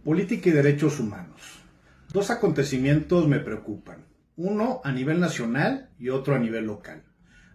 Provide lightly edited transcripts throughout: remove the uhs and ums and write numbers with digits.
Política y derechos humanos. Dos acontecimientos me preocupan. Uno a nivel nacional y otro a nivel local.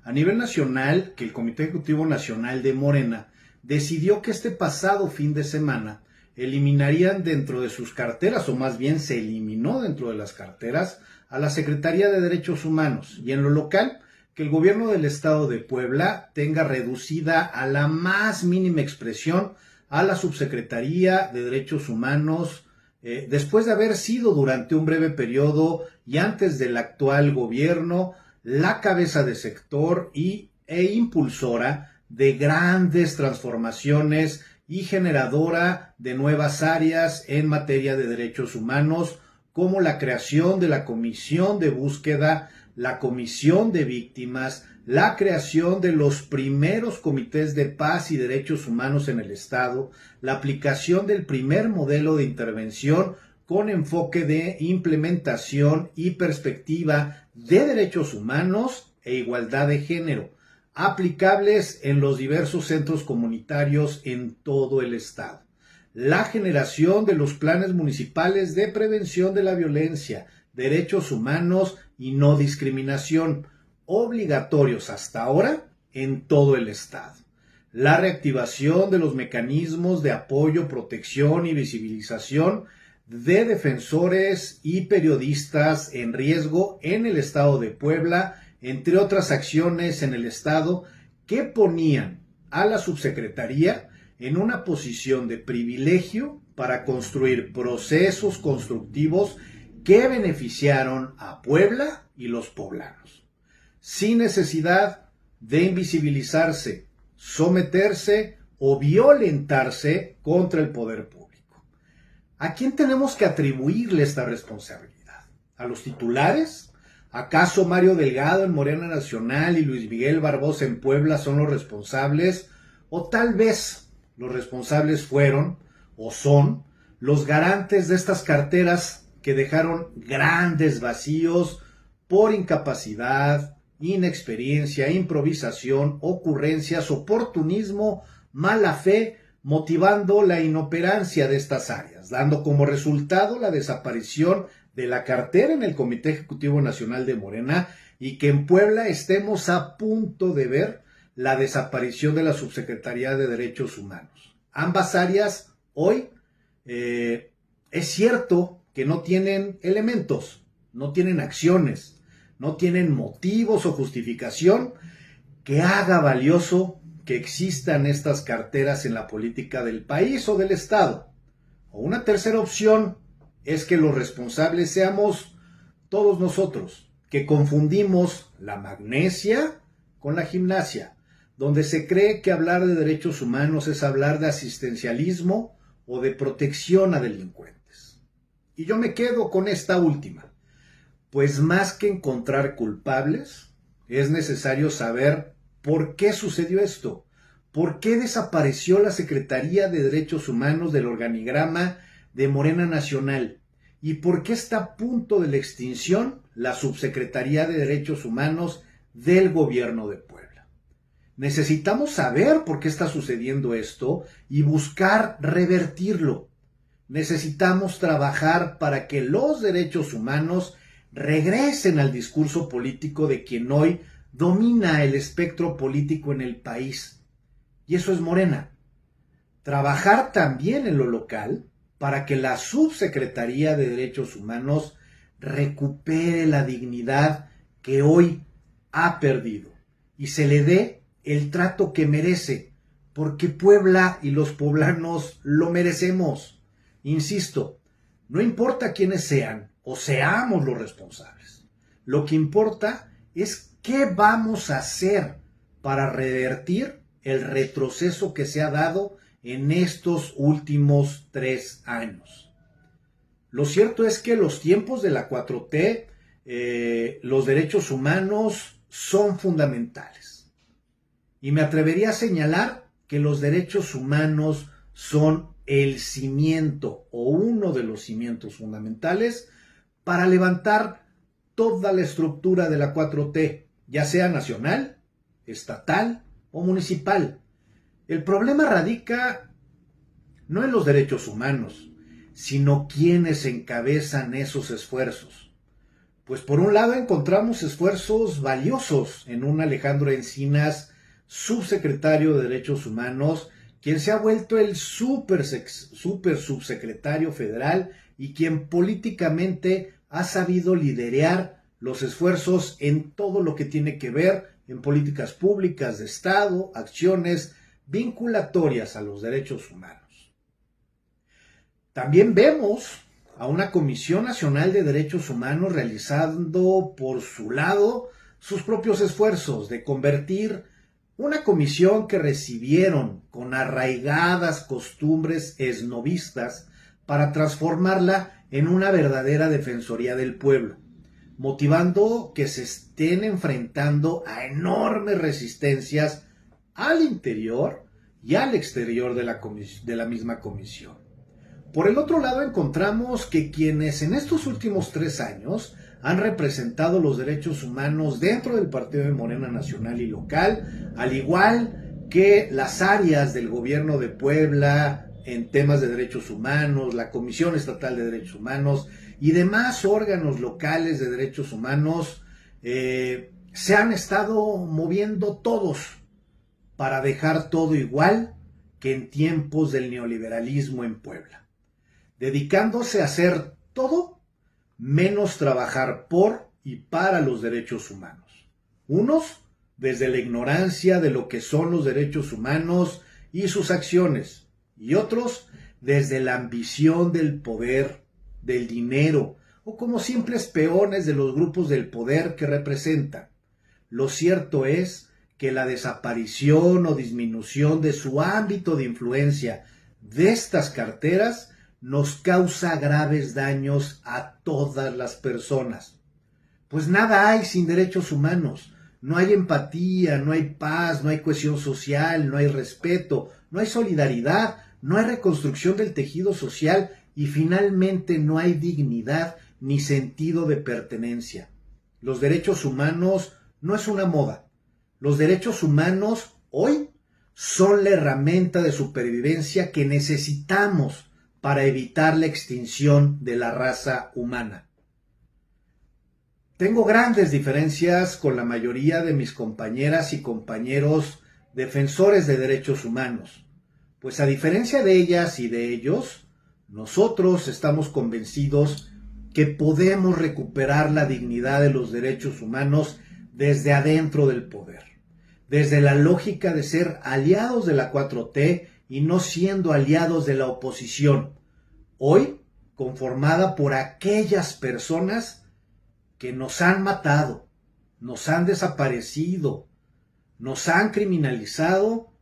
A nivel nacional, que el Comité Ejecutivo Nacional de Morena decidió que este pasado fin de semana eliminarían dentro de sus carteras, o más bien se eliminó dentro de las carteras, a la Secretaría de Derechos Humanos. Y en lo local, que el gobierno del estado de Puebla tenga reducida a la más mínima expresión a la Subsecretaría de Derechos Humanos, después de haber sido durante un breve periodo y antes del actual gobierno la cabeza de sector e impulsora de grandes transformaciones y generadora de nuevas áreas en materia de derechos humanos, como la creación de la Comisión de Búsqueda, la Comisión de Víctimas, la creación de los primeros comités de paz y derechos humanos en el Estado, la aplicación del primer modelo de intervención con enfoque de implementación y perspectiva de derechos humanos e igualdad de género, aplicables en los diversos centros comunitarios en todo el Estado. La generación de los planes municipales de prevención de la violencia, derechos humanos y no discriminación, obligatorios hasta ahora en todo el Estado. La reactivación de los mecanismos de apoyo, protección y visibilización de defensores y periodistas en riesgo en el Estado de Puebla, entre otras acciones en el Estado que ponían a la subsecretaría en una posición de privilegio para construir procesos constructivos que beneficiaron a Puebla y los poblanos, sin necesidad de invisibilizarse, someterse o violentarse contra el poder público. ¿A quién tenemos que atribuirle esta responsabilidad? ¿A los titulares? ¿Acaso Mario Delgado en Morena Nacional y Luis Miguel Barbosa en Puebla son los responsables? ¿O tal vez los responsables fueron o son los garantes de estas carteras que dejaron grandes vacíos por incapacidad, inexperiencia, improvisación, ocurrencias, oportunismo, mala fe, motivando la inoperancia de estas áreas, dando como resultado la desaparición de la cartera en el Comité Ejecutivo Nacional de Morena y que en Puebla estemos a punto de ver la desaparición de la Subsecretaría de Derechos Humanos? Ambas áreas hoy es cierto que no tienen elementos, no tienen acciones, no tienen motivos o justificación que haga valioso que existan estas carteras en la política del país o del Estado. O una tercera opción es que los responsables seamos todos nosotros, que confundimos la magnesia con la gimnasia, donde se cree que hablar de derechos humanos es hablar de asistencialismo o de protección a delincuentes. Y yo me quedo con esta última, pues más que encontrar culpables, es necesario saber por qué sucedió esto, por qué desapareció la Secretaría de Derechos Humanos del organigrama de Morena Nacional y por qué está a punto de la extinción la Subsecretaría de Derechos Humanos del Gobierno de Puebla. Necesitamos saber por qué está sucediendo esto y buscar revertirlo. Necesitamos trabajar para que los derechos humanos regresen al discurso político de quien hoy domina el espectro político en el país. Y eso es Morena. Trabajar también en lo local para que la Subsecretaría de Derechos Humanos recupere la dignidad que hoy ha perdido y se le dé el trato que merece, porque Puebla y los poblanos lo merecemos. Insisto, no importa quiénes sean o seamos los responsables. Lo que importa es qué vamos a hacer para revertir el retroceso que se ha dado en estos últimos 3 años. Lo cierto es que los tiempos de la 4T, los derechos humanos son fundamentales. Y me atrevería a señalar que los derechos humanos son el cimiento o uno de los cimientos fundamentales para levantar toda la estructura de la 4T, ya sea nacional, estatal o municipal. El problema radica no en los derechos humanos, sino quienes encabezan esos esfuerzos. Pues por un lado encontramos esfuerzos valiosos en un Alejandro Encinas, subsecretario de Derechos Humanos, quien se ha vuelto el super subsecretario federal y quien políticamente ha sabido liderar los esfuerzos en todo lo que tiene que ver en políticas públicas de Estado, acciones vinculatorias a los derechos humanos. También vemos a una Comisión Nacional de Derechos Humanos realizando por su lado sus propios esfuerzos de convertir una comisión que recibieron con arraigadas costumbres esnovistas para transformarla en una verdadera defensoría del pueblo, motivando que se estén enfrentando a enormes resistencias al interior y al exterior de la misma comisión. Por el otro lado, encontramos que quienes en estos últimos 3 años han representado los derechos humanos dentro del partido de Morena nacional y local, al igual que las áreas del gobierno de Puebla en temas de derechos humanos, la Comisión Estatal de Derechos Humanos y demás órganos locales de derechos humanos, se han estado moviendo todos para dejar todo igual que en tiempos del neoliberalismo en Puebla, dedicándose a hacer todo menos trabajar por y para los derechos humanos. Unos desde la ignorancia de lo que son los derechos humanos y sus acciones, y otros desde la ambición del poder, del dinero, o como simples peones de los grupos del poder que representan. Lo cierto es que la desaparición o disminución de su ámbito de influencia de estas carteras nos causa graves daños a todas las personas. Pues nada hay sin derechos humanos. No hay empatía, no hay paz, no hay cohesión social, no hay respeto, no hay solidaridad, no hay reconstrucción del tejido social y finalmente no hay dignidad ni sentido de pertenencia. Los derechos humanos no es una moda. Los derechos humanos hoy son la herramienta de supervivencia que necesitamos para evitar la extinción de la raza humana. Tengo grandes diferencias con la mayoría de mis compañeras y compañeros defensores de derechos humanos, pues a diferencia de ellas y de ellos, nosotros estamos convencidos que podemos recuperar la dignidad de los derechos humanos desde adentro del poder, desde la lógica de ser aliados de la 4T y no siendo aliados de la oposición, hoy conformada por aquellas personas que nos han matado, nos han desaparecido, nos han criminalizado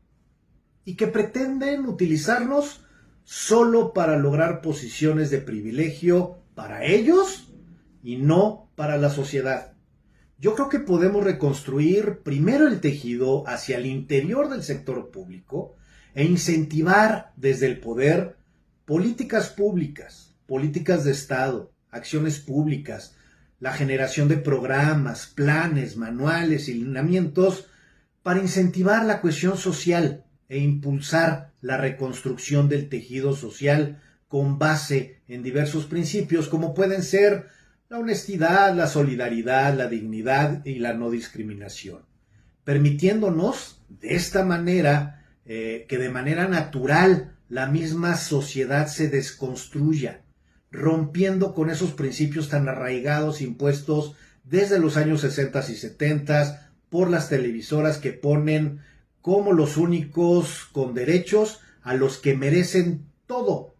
y que pretenden utilizarnos solo para lograr posiciones de privilegio para ellos y no para la sociedad. Yo creo que podemos reconstruir primero el tejido hacia el interior del sector público e incentivar desde el poder políticas públicas, políticas de Estado, acciones públicas, la generación de programas, planes, manuales y lineamientos para incentivar la cohesión social e impulsar la reconstrucción del tejido social con base en diversos principios como pueden ser la honestidad, la solidaridad, la dignidad y la no discriminación, permitiéndonos de esta manera que de manera natural la misma sociedad se desconstruya, rompiendo con esos principios tan arraigados impuestos desde los años 60 y 70 por las televisoras que ponen como los únicos con derechos a los que merecen todo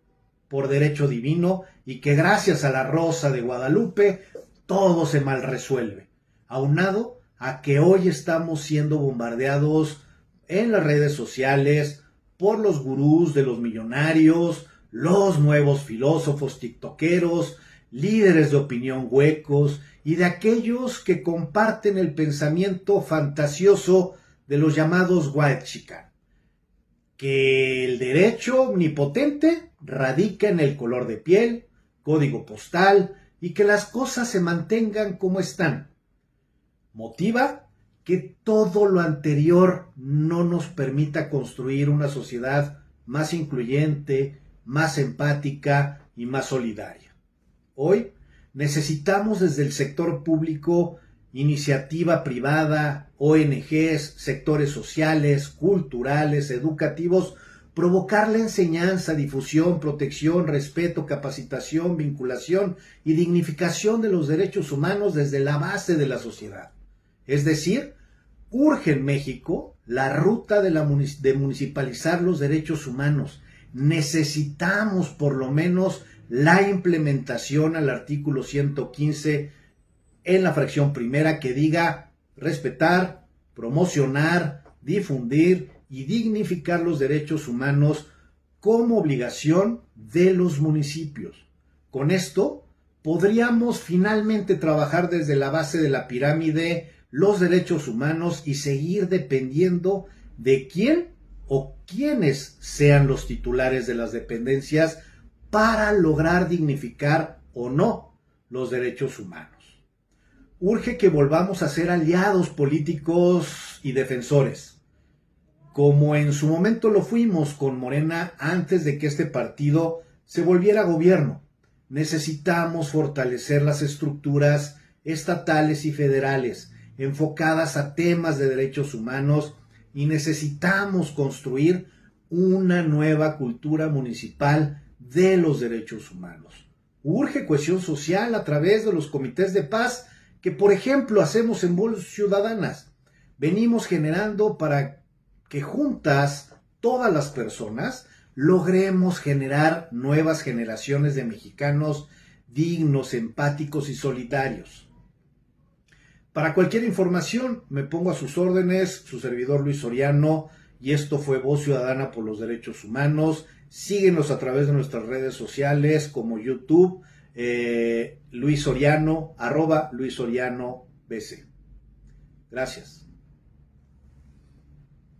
por derecho divino y que gracias a la Rosa de Guadalupe todo se mal resuelve, aunado a que hoy estamos siendo bombardeados en las redes sociales por los gurús de los millonarios, los nuevos filósofos tiktokeros, líderes de opinión huecos y de aquellos que comparten el pensamiento fantasioso de los llamados white chican, que el derecho omnipotente radica en el color de piel, código postal y que las cosas se mantengan como están. Motiva que todo lo anterior no nos permita construir una sociedad más incluyente, más empática, y más solidaria. Hoy necesitamos desde el sector público, iniciativa privada, ONGs, sectores sociales, culturales, educativos, provocar la enseñanza, difusión, protección, respeto, capacitación, vinculación y dignificación de los derechos humanos desde la base de la sociedad. Es decir, urge en México la ruta de municipalizar los derechos humanos. Necesitamos por lo menos la implementación al artículo 115 en la fracción primera que diga respetar, promocionar, difundir y dignificar los derechos humanos como obligación de los municipios. Con esto podríamos finalmente trabajar desde la base de la pirámide los derechos humanos y seguir dependiendo de quién o quiénes sean los titulares de las dependencias para lograr dignificar o no los derechos humanos. Urge que volvamos a ser aliados políticos y defensores, como en su momento lo fuimos con Morena antes de que este partido se volviera gobierno. Necesitamos fortalecer las estructuras estatales y federales enfocadas a temas de derechos humanos y necesitamos construir una nueva cultura municipal de los derechos humanos. Urge cohesión social a través de los comités de paz que, por ejemplo, hacemos en Voz Ciudadanas. Venimos generando para que juntas todas las personas logremos generar nuevas generaciones de mexicanos dignos, empáticos y solidarios. Para cualquier información me pongo a sus órdenes, su servidor Luis Soriano, y esto fue Voz Ciudadana por los Derechos Humanos. Síguenos a través de nuestras redes sociales como YouTube, Luis Soriano, @Luis Soriano BC. Gracias.